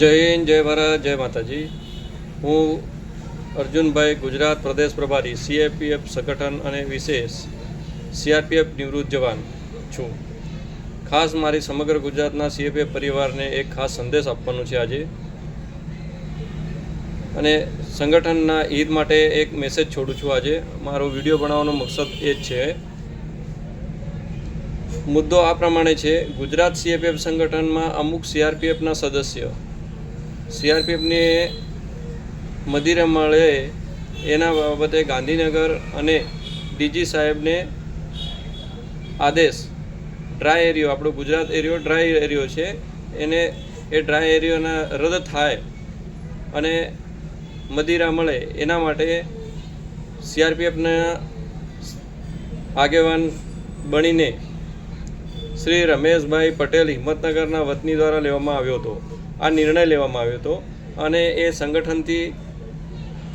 જય હિન્દ, જય ભારત, જય માતાજી. હું અર્જુનભાઈ, ગુજરાત પ્રદેશ પ્રભારી, સીએપીએફ સંગઠન અને વિશેષ સીઆરપીએફ નિવૃત્ત જવાન છું. ખાસ મારી સમગ્ર ગુજરાતના સીએપીએફ પરિવારને એક ખાસ સંદેશ આપવાનો છે આજે, અને સંગઠનના ઈદ માટે એક મેસેજ છોડું છું. આજે મારો વિડીયો બનાવવાનો મકસદ એ જ છે. મુદ્દો આ પ્રમાણે છે: ગુજરાત સીએપીએફ સંગઠનમાં અમુક સીઆરપીએફના સદસ્ય સીઆરપીએફને મદિરા મળે એના બાબતે ગાંધીનગર અને ડીજી સાહેબને આદેશ, ડ્રાય એરિયો, આપણો ગુજરાત એરિયો ડ્રાય એરિયો છે, એને એ ડ્રાય એરિયોના રદ થાય અને મદિરા મળે એના માટે સીઆરપીએફના આગેવાન બનીને શ્રી રમેશભાઈ પટેલ હિંમતનગરના વતની દ્વારા લેવામાં આવ્યો હતો. આ નિર્ણય લેવામાં આવ્યો હતો અને એ સંગઠનથી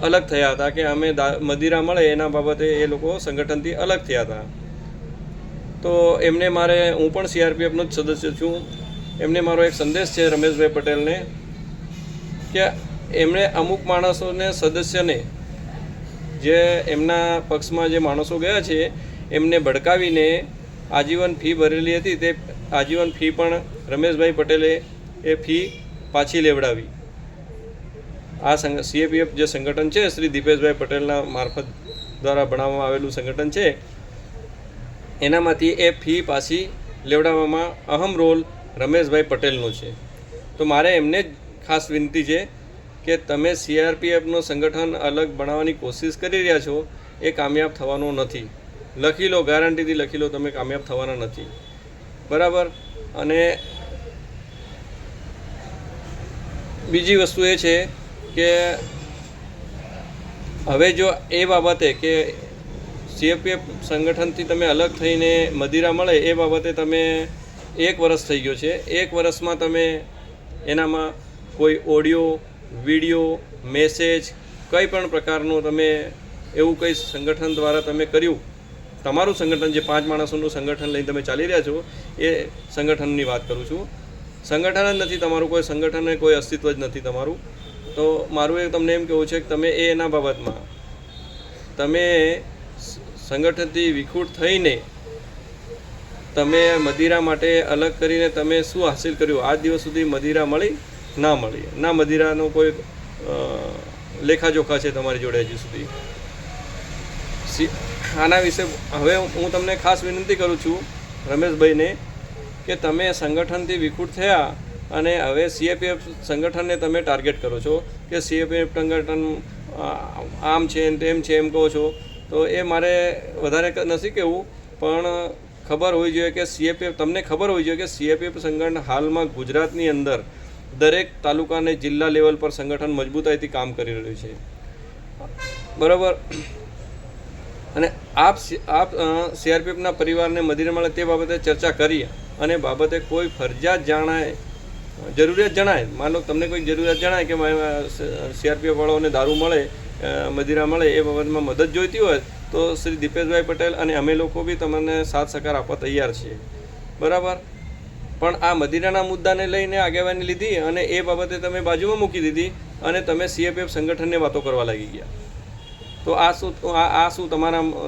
અલગ થયા હતા કે અમે મદિરા મળે એના બાબતે એ લોકો સંગઠનથી અલગ થયા હતા. તો એમને હું પણ સીઆરપીએફનો જ સદસ્ય છું. એમને મારો એક સંદેશ છે રમેશભાઈ પટેલને, કે એમણે અમુક માણસોને, સદસ્યને, જે એમના પક્ષમાં જે માણસો ગયા છે એમને ભડકાવીને આજીવન ફી ભરેલી હતી, તે આજીવન ફી પણ રમેશભાઈ પટેલે એ ફી પાછી લેવડાવી. આ સીએપીએફ જે સંગઠન છે, શ્રી દીપેશભાઈ પટેલના મારફત દ્વારા બનાવવામાં આવેલું સંગઠન છે, એનામાંથી એ ફી પાછી લેવડાવવામાં અહમ રોલ રમેશભાઈ પટેલનો છે. તો મારે એમને જ ખાસ વિનંતી છે કે તમે સીઆરપીએફનું સંગઠન અલગ બનાવવાની કોશિશ કરી રહ્યા છો, એ કામયાબ થવાનો નથી. લખી લો, ગેરંટીથી લખી લો, તમે કામયાબ થવાના નથી. બરાબર. અને બીજી વસ્તુ એ છે કે હવે જો એ બાબતે કે સીએપીએફ સંગઠનથી તમે અલગ થઈને મદિરા મળે એ બાબતે તમે 1 વર્ષ થઈ ગયો છે. 1 વર્ષમાં તમે એનામાં કોઈ ઓડિયો, વિડીયો, મેસેજ, કંઈ પણ પ્રકારનું તમે એવું કંઈ સંગઠન દ્વારા તમે કર્યું, તમારું સંગઠન જે 5 માણસોનું સંગઠન લઈને તમે ચાલી રહ્યા છો એ સંગઠનની વાત કરું છું. સંગઠન જ નથી તમારું, કોઈ સંગઠન, કોઈ અસ્તિત્વ જ નથી તમારું. તો મારું એ તમને એમ કહેવું છે કે તમે એના બાબતમાં તમે સંગઠનથી વિખૂટ થઈને તમે મદિરા માટે અલગ કરીને તમે શું હાસિલ કર્યું? આજ દિવસ સુધી મદિરા મળી ના મળી, ના મદિરાનો કોઈ લેખાજોખા છે તમારી જોડે હજી સુધી. આના વિશે હવે હું તમને ખાસ વિનંતી કરું છું રમેશભાઈને, કે તમે સંગઠનથી વિખૂટ થયા અને હવે સીએપીએફ સંગઠનને તમે ટાર્ગેટ કરો છો કે સીએપીએફ સંગઠન આમ છે તેમ છે એમ કહો છો. તો એ મારે વધારે નથી કહેવું, પણ ખબર હોવી જોઈએ કે તમને ખબર હોવી જોઈએ કે સીએપીએફ સંગઠન હાલમાં ગુજરાતની અંદર દરેક તાલુકા અને જિલ્લા લેવલ પર સંગઠન મજબૂતાઈથી કામ કરી રહ્યું છે. બરાબર. અને આપ સીઆરપીએફના પરિવારને મદિરા મળે તે બાબતે ચર્ચા કરી અને બાબતે કોઈ ફરજિયાત જરૂરિયાત જણાય, માનો તમને કોઈ જરૂરિયાત જણાય કે સીઆરપીએફ વાળાઓને દારૂ મળે, મદિરા મળે, એ બાબતમાં મદદ જોઈતી હોય તો શ્રી દીપેશભાઈ પટેલ અને અમે લોકો બી તમને સાથ સહકાર આપવા તૈયાર છીએ. બરાબર. પણ આ મદિરાના મુદ્દાને લઈને આગેવાની લીધી અને એ બાબતે તમે બાજુમાં મૂકી દીધી અને તમે સીએપીએફ સંગઠનને વાતો કરવા લાગી ગયા. તો આ શું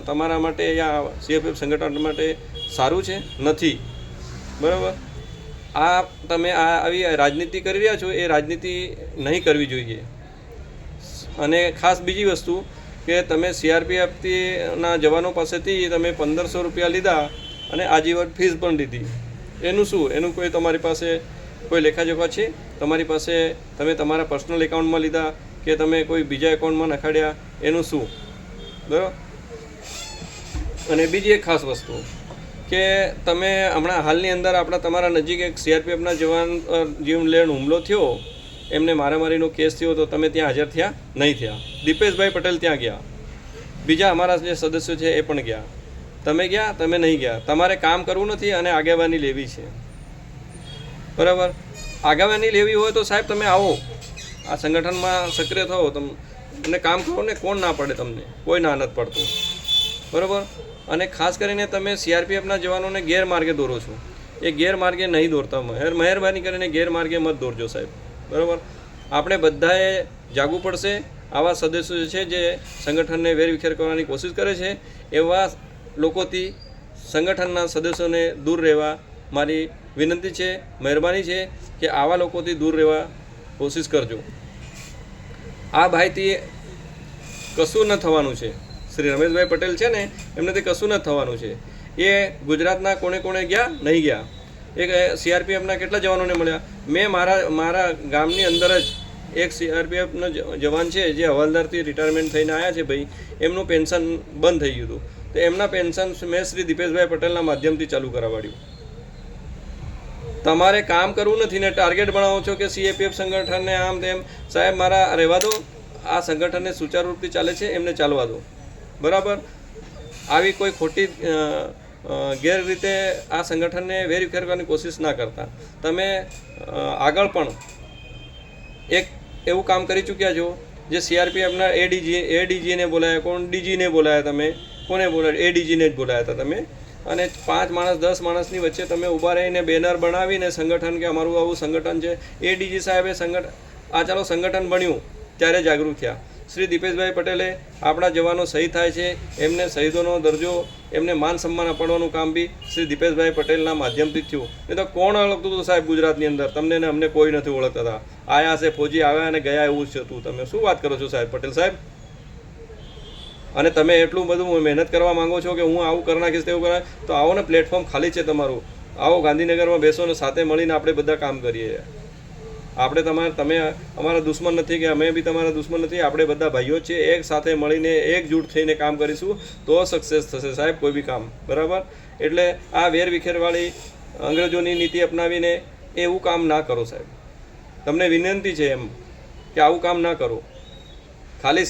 તમારા માટે યા સીએપીએફ સંગઠન માટે સારું છે? નથી. બરાબર. તમે આવી રાજનીતિ કરી રહ્યા છો, એ રાજનીતિ નહીં કરવી જોઈએ. અને ખાસ બીજી વસ્તુ કે તમે સીઆરપીએફના જવાનો પાસેથી તમે 1500 રૂપિયા લીધા અને આજીવન ફીસ પણ લીધી. એનું શું? એનું કોઈ તમારી પાસે કોઈ લેખાજોખા છે? તમારી પાસે તમે તમારા પર્સનલ એકાઉન્ટમાં લીધા કે તમે કોઈ બીજા એકાઉન્ટમાં નખાડ્યા? એનું શું? બરાબર. અને બીજી એક ખાસ વસ્તુ કે તમે હમણાં હાલની અંદર તમારા નજીક એક સીઆરપીએફના જવાન જીવલેણ હુમલો થયો, એમને મારામારીનો કેસ થયો, તો તમે ત્યાં હાજર થયા નહીં થયા. દીપેશભાઈ પટેલ ત્યાં ગયા, બીજા અમારા જે સદસ્યો છે એ પણ ગયા. તમે ગયા? તમે નહીં ગયા. તમારે કામ કરવું નથી અને આગેવાની લેવી છે. બરાબર. આગેવાની લેવી હોય તો સાહેબ તમે આવો, આ સંગઠનમાં સક્રિય થાઓ, તમને કામ કરો ને. કોણ ના પડે? તમને કોઈ ના નથી પડતું. બરાબર. અને ખાસ કરીને તમે સીઆરપીએફના જવાનોને ગેરમાર્ગે દોરો છો. એ ગેરમાર્ગે નહીં દોરતા. મહેરબાની કરીને ગેરમાર્ગે મત દોરજો સાહેબ. બરાબર. આપણે બધાએ જાગવું પડશે. આવા સદસ્યો છે જે સંગઠનને વેરવિખેર કરવાની કોશિશ કરે છે, એવા લોકોથી સંગઠનના સદસ્યોને દૂર રહેવા મારી વિનંતી છે, મહેરબાની છે કે આવા લોકોથી દૂર રહેવા કોશિશ કરજો. આ ભાઈથી કશું ન થવાનું છે. શ્રી રમેશભાઈ પટેલ છે ને, એમનેથી કશું ન થવાનું છે. એ ગુજરાતના કોણે કોણે ગયા નહીં ગયા. એક સીઆરપીએફના કેટલા જવાનોને મળ્યા. મેં મારા ગામની અંદર જ એક સીઆરપીએફનો જવાન છે જે હવાલદારથી રિટાયરમેન્ટ થઈને આવ્યા છે ભાઈ, એમનું પેન્શન બંધ થઈ ગયું હતું. તો એમના પેન્શન મેં શ્રી દીપેશભાઈ પટેલના માધ્યમથી ચાલુ કરાવડાવ્યું. તમારે કામ કરવું નથી ને ટાર્ગેટ બનાવો છો કે સીએપીએફ સંગઠનને આમ તેમ. સાહેબ મારા રહેવા દો. આ સંગઠનને સુચારુ રૂપથી ચાલે છે, એમને ચાલવા દો. બરાબર. આવી કોઈ ખોટી ગેરરીતે આ સંગઠનને વેરવિખેર કરવાની કોશિશ ના કરતા. તમે આગળ પણ એક એવું કામ કરી ચૂક્યા છો જે સીઆરપીએફના એડીજીને બોલાયા. કોણ ડીજીને બોલાયા તમે? કોને બોલાયા? એડીજીને જ બોલાયા હતા તમે. અને 5 માણસ 10 માણસની વચ્ચે તમે ઊભા રહીને બેનર બનાવીને સંગઠન કે અમારું આવું સંગઠન છે. એડીજી સાહેબે ચાલો સંગઠન બન્યું ત્યારે જાગૃત થયા. શ્રી દીપેશભાઈ પટેલે આપણા જવાનો શહીદ થાય છે, એમને શહીદોનો દરજ્જો, એમને માન સન્માન અપાડવાનું કામ બી શ્રી દીપેશભાઈ પટેલના માધ્યમથી થયું. નહીં તો કોણ ઓળખતું હતું સાહેબ ગુજરાતની અંદર? તમને ને અમને કોઈ નથી ઓળખતા હતા. આયા છે ફોજી, આવ્યા અને ગયા એવું જ હતું. તમે શું વાત કરો છો સાહેબ પટેલ સાહેબ? અને તમે એટલું બધું મહેનત કરવા માંગો છો કે હું આવું કરી નાખીશ તેવું કરા, તો આવો ને, પ્લેટફોર્મ ખાલી છે તમારું. આવો ગાંધીનગરમાં બેસો ને સાથે મળીને આપણે બધા કામ કરીએ. આપણે તમે અમારા દુશ્મન નથી કે અમે બી તમારા દુશ્મન નથી. આપણે બધા ભાઈઓ જ છીએ. એક સાથે મળીને એકજૂટ થઈને કામ કરીશું તો સક્સેસ થશે સાહેબ કોઈ બી કામ. બરાબર. એટલે આ વેરવિખેરવાળી અંગ્રેજોની નીતિ અપનાવીને એવું કામ ના કરો સાહેબ. તમને વિનંતી છે એમ કે આવું કામ ના કરો. ખાલી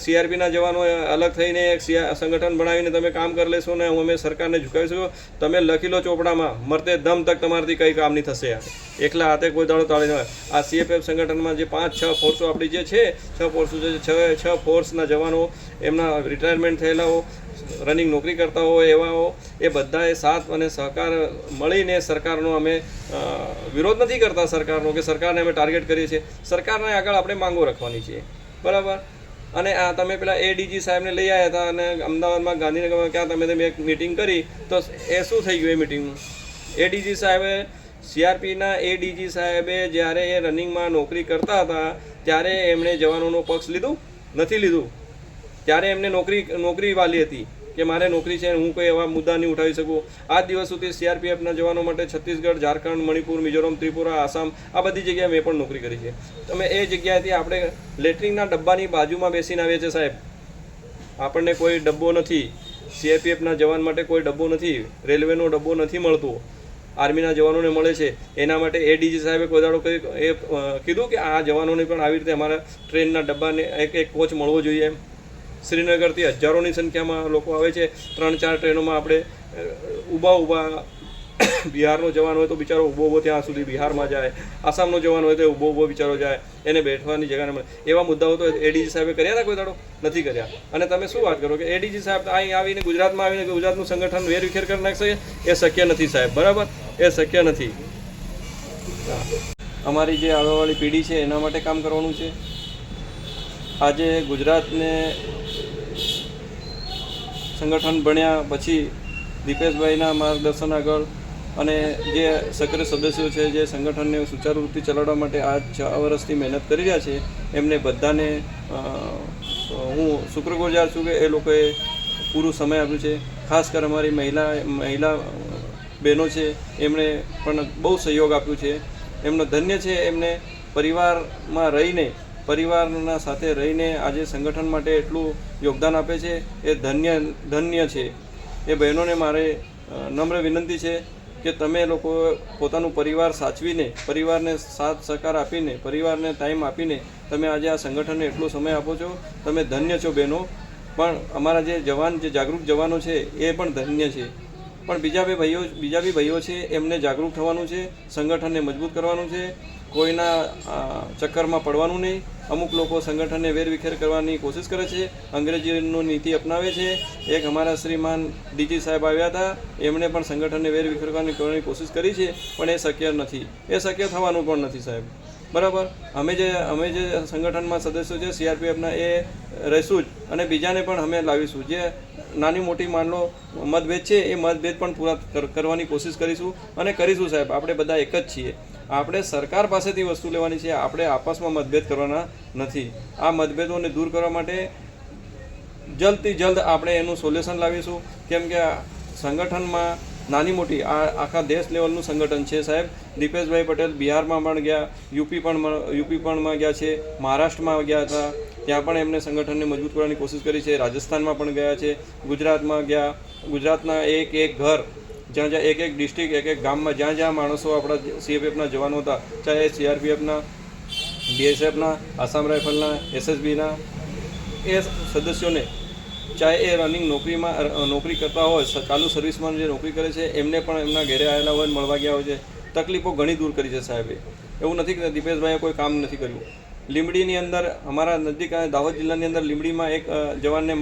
સીઆરપીના જવાનો અલગ થઈને એક સંગઠન બનાવીને તમે કામ કરી લેશો ને અમે સરકારને ઝુકાવીશું. તમે લખી લો ચોપડામાં, મરતે દમ તક તમારાથી કંઈ કામ નહીં થશે. એકલા હાથે કોઈ દાડો તાળી ન. આ સીએપીએફ સંગઠનમાં જે 5-6 ફોર્સો આપણી જે છે, 6 ફોર્સો છે, 6 ફોર્સના જવાનો, એમના રિટાયરમેન્ટ થયેલાઓ, રનિંગ નોકરી કરતા હોય એવાઓ, એ બધાએ સાથ અને સહકાર મળીને સરકારનો અમે વિરોધ નથી કરતા સરકારનો કે સરકારને અમે ટાર્ગેટ કરીએ છીએ. સરકારને આગળ આપણે માંગો રાખવાની છે. બરાબર. અને આ તમે પેલા એડીજી સાહેબને લઈ આવ્યા હતા અને અમદાવાદમાં ગાંધીનગરમાં ક્યાં તમે એક મિટિંગ કરી, તો એ શું થઈ ગયું? એ મિટિંગનું એડીજી સાહેબે, સીઆરપીના એડીજી સાહેબે જ્યારે એ રનિંગમાં નોકરી કરતા હતા ત્યારે એમણે જવાનોનો પક્ષ લીધું નથી લીધું. ત્યારે એમને નોકરી વાલી હતી કે મારે નોકરી છે, હું કોઈ એવા મુદ્દા નહીં ઉઠાવી શકું. આ દિવસ સુધી સીઆરપીએફના જવાનો માટે છત્તીસગઢ, ઝારખંડ, મણિપુર, મિઝોરમ, ત્રિપુરા, આસામ, આ બધી જગ્યાએ મેં પણ નોકરી કરી છે. તમે એ જગ્યાએથી આપણે લેટરિનના ડબ્બાની બાજુમાં બેસીને આવીએ છીએ સાહેબ. આપણને કોઈ ડબ્બો નથી. સીઆરપીએફના જવાન માટે કોઈ ડબ્બો નથી. રેલવેનો ડબ્બો નથી મળતો. આર્મીના જવાનોને મળે છે. એના માટે એડીજી સાહેબે કોઈ દાડો કીધું કે આ જવાનોને પણ આવી રીતે અમારા ટ્રેનના ડબ્બાને એક કોચ મળવો જોઈએ એમ. શ્રીનગરથી હજારોની સંખ્યામાં લોકો આવે છે. 3-4 ટ્રેનોમાં આપણે ઊભા બિહારનો જવાન હોય તો બિચારો ઊભો ત્યાં સુધી બિહારમાં જાય. આસામનો જવાન હોય તો ઊભો બિચારો જાય, એને બેઠવાની જગ્યા મળે. એવા મુદ્દાઓ તો એડીજી સાહેબે કર્યા હતા કોઈ દાડો? નથી કર્યા. અને તમે શું વાત કરો કે એડીજી સાહેબ અહીં આવીને ગુજરાતમાં આવીને ગુજરાતનું સંગઠન વેરવિખેર કરી નાખશે? એ શક્ય નથી સાહેબ. બરાબર. એ શક્ય નથી. અમારી જે આવવાવાળી પેઢી છે એના માટે કામ કરવાનું છે. આજે ગુજરાતને સંગઠન બન્યા પછી દીપેશભાઈના માર્ગદર્શન આગળ અને જે સક્રિય સદસ્યો છે જે સંગઠનને સુચારુ રૂપથી ચલાવવા માટે આ 6 વર્ષથી મહેનત કરી રહ્યા છે, એમને બધાને હું શુક્રગુજાર છું કે એ લોકોએ પૂરું સમય આપ્યું છે. ખાસ કરી અમારી મહિલા બહેનો છે, એમણે પણ બહુ સહયોગ આપ્યું છે. એમનો ધન્ય છે. એમને પરિવારના સાથે રહીને આજે સંગઠન માટે એટલું યોગદાન આપે છે. એ ધન્ય છે. એ બહેનોને મારે નમ્ર વિનંતી છે કે તમે લોકો પોતાનું પરિવાર સાચવીને, પરિવારને સાથ સહકાર આપીને, પરિવારને ટાઈમ આપીને તમે આજે આ સંગઠનને એટલો સમય આપો છો. તમે ધન્ય છો બહેનો. પણ અમારા જે જાગૃત જવાનો છે એ પણ ધન્ય છે. પણ બીજા બી ભાઈઓ છે, એમને જાગૃત થવાનું છે, સંગઠનને મજબૂત કરવાનું છે, કોઈના ચક્કરમાં પડવાનું નહીં. અમુક લોકો સંગઠનને વેરવિખેર કરવાની કોશિશ કરે છે, અંગ્રેજીનો નીતિ અપનાવે છે. એક અમારા શ્રીમાન ડીજી સાહેબ આવ્યા હતા, એમણે પણ સંગઠનને વેરવિખેર કરવાની કોશિશ કરી છે, પણ એ શક્ય નથી. એ શક્ય થવાનું પણ નથી સાહેબ. બરાબર. અમે જે સંગઠનમાં સદસ્યો છે સીઆરપીએફના એ રહીશું જ, અને બીજાને પણ અમે લાવીશું. જે નાની મોટી માનલો મતભેદ છે એ મતભેદ પણ પૂરા કરવાની કોશિશ કરીશું અને કરીશું સાહેબ. આપણે બધા એક જ છીએ. આપણે સરકાર પાસેથી વસ્તુ લેવાની છે, આપણે આપસમાં મતભેદ કરવાના નથી. આ મતભેદોને દૂર કરવા માટે જલ્દથી જલ્દ આપણે એનું સોલ્યુશન લાવીશું. કેમ કે સંગઠનમાં નાની મોટી આખા દેશ લેવલનું સંગઠન છે સાહેબ. દીપેશભાઈ પટેલ બિહારમાં પણ ગયા, યુપી પણ ગયા છે, મહારાષ્ટ્રમાં ગયા હતા, ત્યાં પણ એમને સંગઠનને મજબૂત કરવાની કોશિશ કરી છે. રાજસ્થાનમાં પણ ગયા છે, ગુજરાતમાં ગયા. ગુજરાતના એક ઘર, જ્યાં એક ડિસ્ટ્રિક્ટ, એક ગામમાં જ્યાં માણસો આપણા સીએપીએફના જવાનો હતા, ચાહે સીઆરપીએફના, બીએસએફના, આસામ રાઇફલના, એસએસબીના એ સદસ્યોને, ચાહે એ રનિંગ નોકરી કરતા હોય, ચાલુ સર્વિસમાં જે નોકરી કરે છે એમને પણ એમના ઘરે આવેલા હોય, મળવા ગયા હોય છે. તકલીફો ઘણી દૂર કરી છે સાહેબે. એવું નથી કે દીપેશભાઈએ કોઈ કામ નથી કર્યું. લીંબડીની અંદર, અમારા નજીક દાહોદ જિલ્લાની અંદર લીંબડીમાં એક જવાનને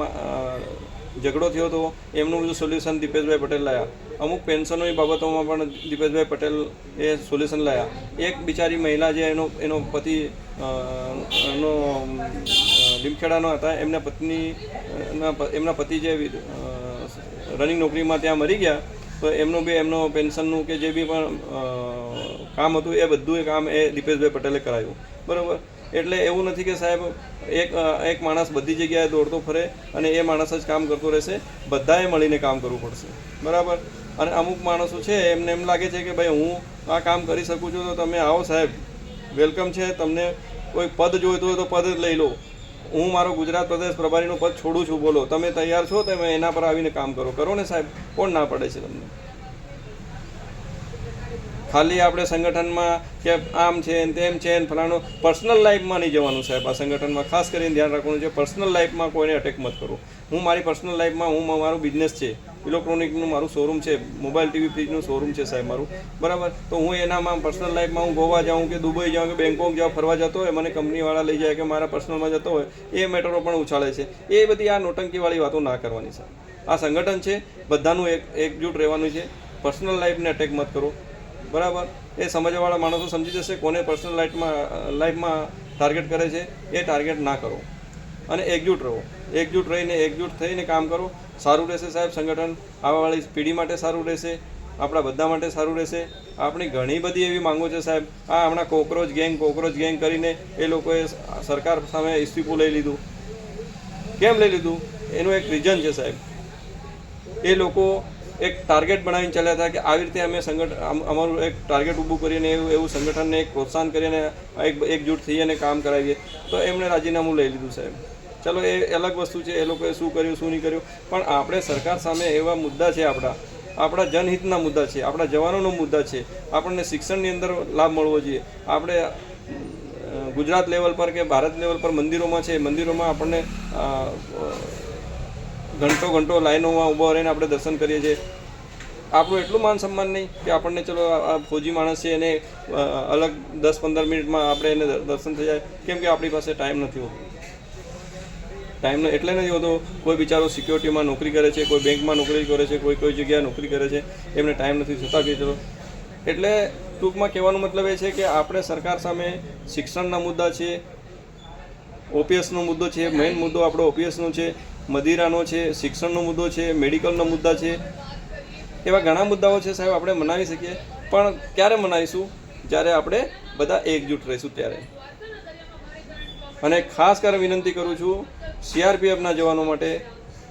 ઝઘડો થયો હતો, એમનું બધું સોલ્યુશન દીપેશભાઈ પટેલ લાવ્યા. અમુક પેન્શનોની બાબતોમાં પણ દીપેશભાઈ પટેલ એ સોલ્યુશન લાવ્યા. એક બિચારી મહિલા જે એનો પતિ લીમખેડાનો હતા, એમના પતિ જે રનિંગ નોકરીમાં ત્યાં મરી ગયા, તો એમનો પેન્શનનું કે જે બી પણ કામ હતું એ બધું કામ એ દીપેશભાઈ પટેલે કરાવ્યું. બરાબર. એટલે એવું નથી કે સાહેબ એક માણસ બધી જગ્યાએ દોડતો ફરે અને એ માણસ જ કામ કરતો રહેશે. બધાએ મળીને કામ કરવું પડશે. બરાબર. અને અમુક માણસો છે એમને એમ લાગે છે કે ભાઈ હું આ કામ કરી શકું છું તો તમે આવો સાહેબ, વેલકમ છે. તમને કોઈ પદ જોઈતું હોય તો પદ જ લઈ લો. હું મારો ગુજરાત પ્રદેશ પ્રભારીનું પદ છોડું છું. બોલો, તમે તૈયાર છો? તમે એના પર આવીને કામ કરો ને સાહેબ. કોણ ના પડે છે તમને? ખાલી આપણે સંગઠનમાં કે આમ છે ને તેમ છે ને ફલાણું, પર્સનલ લાઈફમાં નહીં જવાનું સાહેબ. આ સંગઠનમાં ખાસ કરીને ધ્યાન રાખવાનું છે. પર્સનલ લાઈફમાં કોઈને અટેક મત કરો. હું મારી પર્સનલ લાઈફમાં મારું બિઝનેસ છે, ઇલેક્ટ્રોનિકનું મારું શોરૂમ છે, મોબાઈલ ટીવી ફ્રીજનું શોરૂમ છે સાહેબ મારું. બરાબર. તો હું એનામાં પર્સનલ લાઈફમાં હું ગોવા જાઉં કે દુબઈ જાઉં કે બેંકોક જાઉં, ફરવા જતો હોય, મને કંપનીવાળા લઈ જાય કે મારા પર્સનલમાં જતો હોય, એ મેટરો પણ ઉછાળે છે. એ બધી આ નોટંકીવાળી વાતો ના કરવાની સાહેબ. આ સંગઠન છે, બધાનું એકજૂટ રહેવાનું છે. પર્સનલ લાઈફને અટેક મત કરો. બરાબર. એ સમજવાવાળા માણસો સમજી જશે કોને પર્સનલ લાઈફમાં ટાર્ગેટ કરે છે. એ ટાર્ગેટ ના કરો અને એકજૂટ રહો. એકજૂટ થઈને કામ કરો. સારું રહેશે સાહેબ. સંગઠન આવવાવાળી પેઢી માટે સારું રહેશે, આપણા બધા માટે સારું રહેશે. આપણી ઘણી બધી એવી માંગો છે સાહેબ. આ હમણાં કોકરોચ ગેંગ કરીને એ લોકોએ સરકાર સામે ઇસ્તીફું લઈ લીધું. કેમ લઈ લીધું? એનું એક રીઝન છે સાહેબ. એ લોકો એક ટાર્ગેટ બનાવીને ચાલ્યા હતા કે આવી રીતે અમે અમારું એક ટાર્ગેટ ઊભું કરીને એવું સંગઠનને એક પ્રોત્સાહન કરીને એકજૂટ થઈ અને કામ કરાવીએ, તો એમણે રાજીનામું લઈ લીધું સાહેબ. ચલો, એ અલગ વસ્તુ છે. એ લોકોએ શું કર્યું શું નહીં કર્યું, પણ આપણે સરકાર સામે એવા મુદ્દા છે, આપણા જનહિતના મુદ્દા છે, આપણા જવાનોનો મુદ્દા છે. આપણને શિક્ષણની અંદર લાભ મળવો જોઈએ. આપણે ગુજરાત લેવલ પર કે ભારત લેવલ પર મંદિરોમાં આપણને ઘંટો લાઈનોમાં ઊભો રહીને આપણે દર્શન કરીએ છીએ. આપણું એટલું માન સન્માન નહીં કે આપણને ચલો આ ફૌજી માણસ છે એને અલગ 10-15 મિનિટમાં આપણે એને દર્શન થઈ જાય. કેમ કે આપણી પાસે ટાઈમ નથી હોતો. ટાઈમ એટલે નથી હોતો. કોઈ બિચારો સિક્યોરિટીમાં નોકરી કરે છે, કોઈ બેંકમાં નોકરી કરે છે, કોઈ જગ્યાએ નોકરી કરે છે, એમને ટાઈમ નથી થતા કે ચલો. એટલે ટૂંકમાં કહેવાનો મતલબ એ છે કે આપણે સરકાર સામે શિક્ષણના મુદ્દા છે, ઓપીએસનો મુદ્દો છે. મેઇન મુદ્દો આપણો ઓપીએસનો છે, મદિરાનો છે, શિક્ષણનો મુદ્દો છે, મેડિકલનો મુદ્દા છે. એવા ઘણા મુદ્દાઓ છે સાહેબ. આપણે મનાવી શકીએ, પણ ક્યારે મનાવીશું? જ્યારે આપણે બધા એકજૂટ રહીશું ત્યારે. અને ખાસ કરીને વિનંતી કરું છું સીઆરપીએફના જવાનો માટે,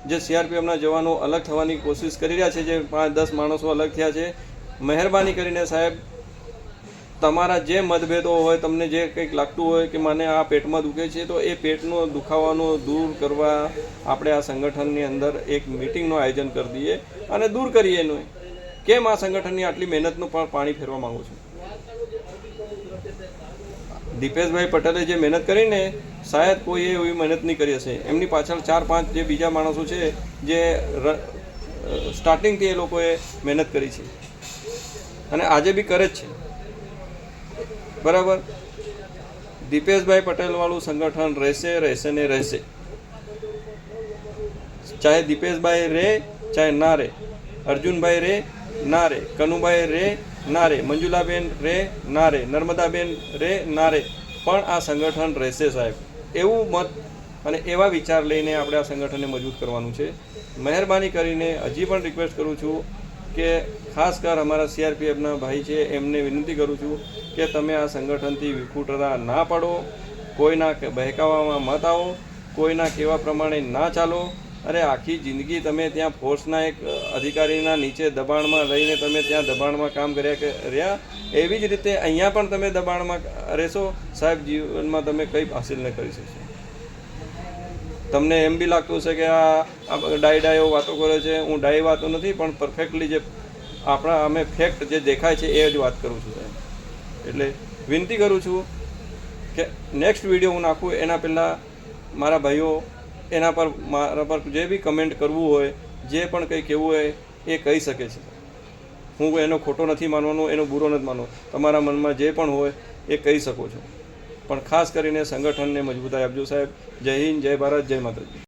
જે સીઆરપીએફના જવાનો અલગ થવાની કોશિશ કરી રહ્યા છે, જે 5-10 માણસો અલગ થયા છે, મહેરબાની કરીને સાહેબ તમારા જે મતભેદો હોય, તમને જે કંઈક લાગતું હોય કે મને આ પેટમાં દુખે છે, તો એ પેટનો દુખાવાનો દૂર કરવા આપણે આ સંગઠનની અંદર એક મિટિંગનું આયોજન કરી દઈએ અને દૂર કરીએ એનું. કેમ આ સંગઠનની આટલી મહેનતનું પણ પાણી ફેરવા માગું છું? દીપેશભાઈ પટેલે જે મહેનત કરીને શાયદ કોઈએ એવી મહેનત નહીં કરી હશે. એમની પાછળ 4-5 જે બીજા માણસો છે જે સ્ટાર્ટિંગથી એ લોકોએ મહેનત કરી છે અને આજે બી કરે જ છે. બરાબર. દીપેશભાઈ પટેલવાળું સંગઠન રહેશે ને રહેશે. ચાહે દીપેશભાઈ રહે ચાહે ના રહે, અર્જુનભાઈ રહે ના રહે, કનુભાઈ રહે ના રહે, મંજુલાબેન રે ના રહે, નર્મદાબેન રે ના રહે, પણ આ સંગઠન રહેશે સાહેબ. એવું મત અને એવા વિચાર લઈને આપણે આ સંગઠનને મજબૂત કરવાનું છે. મહેરબાની કરીને હજી પણ રિક્વેસ્ટ કરું છું કે ખાસ કર અમારા સીઆરપીએફના ભાઈ છે એમને વિનંતી કરું છું કે તમે આ સંગઠનથી વિખૂટતા ના પાડો, કોઈના બહેકાવામાં મત આવો, કોઈના કહેવા પ્રમાણે ના ચાલો. અરે આખી જિંદગી તમે ત્યાં ફોર્સના એક અધિકારીના નીચે દબાણમાં રહીને તમે ત્યાં દબાણમાં કામ રહ્યા, એવી જ રીતે અહીંયા પણ તમે દબાણમાં રહેશો સાહેબ, જીવનમાં તમે કંઈ હાસિલ ન કરી શકશો. તમને એમ બી લાગતું હશે કે આ ડાયો વાતો કરે છે, હું ડાઈ વાતો નથી, પણ પરફેક્ટલી જે આપણા અમે ફેક્ટ જે દેખાય છે એ જ વાત કરું છું સાહેબ. એટલે વિનંતી કરું છું કે નેક્સ્ટ વિડીયો હું નાખું એના પહેલાં મારા ભાઈઓ એના પર મારા પર જે બી કમેન્ટ કરવું હોય, જે પણ કંઈ કહેવું હોય એ કહી શકે છે. હું એનો ખોટો નથી માનવાનો, એનો બુરો નથી માનવાનો. તમારા મનમાં જે પણ હોય એ કહી શકો છો, પણ ખાસ કરીને સંગઠનને મજબૂતાઈ આપજો સાહેબ. જય હિન્દ, જય ભારત, જય માતાજી.